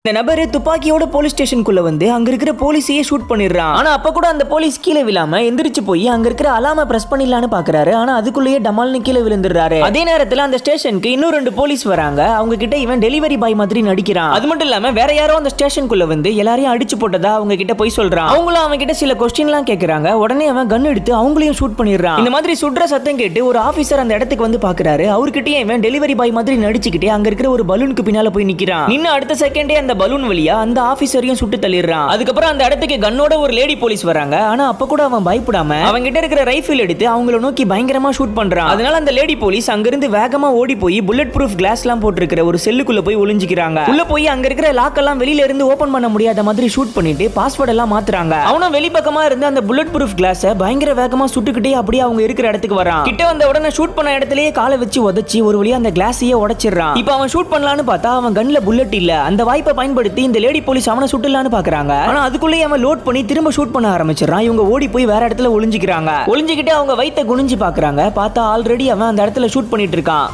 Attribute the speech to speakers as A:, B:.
A: இந்த நபர் துப்பாக்கியோட போலீஸ் ஸ்டேஷனுக்குள்ள வந்து அங்க இருக்கிற போலீஸையே ஷூட் பண்ணிடுறான். ஆனா அப்ப கூட அந்த போலீஸ் கீழே விழாம எந்திரிச்சு போய் அங்க இருக்கிற அலாம பிரஸ் பண்ணிடலான்னு பாக்குறாரு. ஆனா அதுக்குள்ளேயே டமால்னு கீழே விழுந்துடுறாரு. அதே நேரத்துல அந்த ஸ்டேஷனுக்கு இன்னும் 2 போலீஸ் வராங்க. அவங்க கிட்ட இவன் டெலிவரி பாய் மாதிரி நடிக்கிறான். அது மட்டும் இல்லாம வேற யாரோ அந்த ஸ்டேஷனுக்குள்ள வந்து எல்லாரையும் அடிச்சு போட்டதா அவங்க கிட்ட போய் சொல்றான். அவங்களும் அவன் கிட்ட சில கொஸ்டின்லாம் கேக்குறாங்க. உடனே அவன் கன் எடுத்து அவங்களையும் ஷூட் பண்ணிடுறான். இந்த மாதிரி சுடுற சத்தம் கேட்டு ஒரு ஆபீசர் அந்த இடத்துக்கு வந்து பாக்குறாரு. அவர்கிட்டயே இவன் டெலிவரி பாய் மாதிரி நடிச்சுக்கிட்டே அங்க இருக்கிற ஒரு பலூனுக்கு பின்னால போய் நிக்கிறான். நின்னு அடுத்த செகண்டே அந்த பலூன் வழியா அந்த ஆபீசரையும் சுட்டு தள்ளிடுறான். அதுக்கப்புறம் அந்த இடத்துக்கு கன்னோட ஒரு லேடி போலீஸ் வராங்க. ஆனா அப்ப கூட அவன் பயப்படாம அவங்க கிட்ட இருக்கிற ரைஃபிள் எடுத்து அவங்கள நோக்கி பயங்கரமா ஷூட் பண்றான். அதனால அந்த லேடி போலீஸ் அங்கிருந்து வேகமா ஓடி போய் புல்லட் ப்ரூஃப் கிளாஸ் எல்லாம் போட்டுருக்கிற ஒரு செல்லுக்குள்ள போய் ஒளிஞ்சிக்கிறாங்க. உள்ள போய் அங்க இருக்கிற லாக் எல்லாம் வெளியில இருந்து ஓபன் பண்ண முடியாத மாதிரி ஷூட் பண்ணிட்டு பாஸ்வேர்ட் எல்லாம் மாத்துறாங்க. அவனும் வெளிப்பக்கமா இருந்து அந்த புல்லட் ப்ரூஃப் கிளாஸை பயங்கர வேகமா சுட்டுக்கிட்டே அப்படியே அவங்க இருக்கிற இடத்துக்கு வரான். கிட்ட வந்த உடனே ஷூட் பண்ண இடத்துலயே காலை வச்சு உதச்சி ஒரு வழியா அந்த கிளாஸையே உடைச்சிடுறான். இப்போ அவன் ஷூட் பண்ணலான்னு பார்த்தா அவன் கன்ல புல்லட் இல்ல. அந்த வாய்ப்பை பயன்படுத்தி இந்த லேடி போலீஸ் அவனை சுட்டுலான்னு பாக்குறாங்க. ஆனா அதுக்குள்ளேயே அவன் லோட் பண்ணி திரும்ப ஷூட் பண்ண ஆரம்பிச்சிடறான். இவங்க ஓடி போய் வேற இடத்துல ஒளிஞ்சிக்கிறாங்க. ஒளிஞ்சிக்கிட்டு அவங்க வயித்தை குனிஞ்சு பாக்குறாங்க. பார்த்தா ஆல்ரெடி அவன் அந்த இடத்துல ஷூட் பண்ணிட்டு இருக்கான்.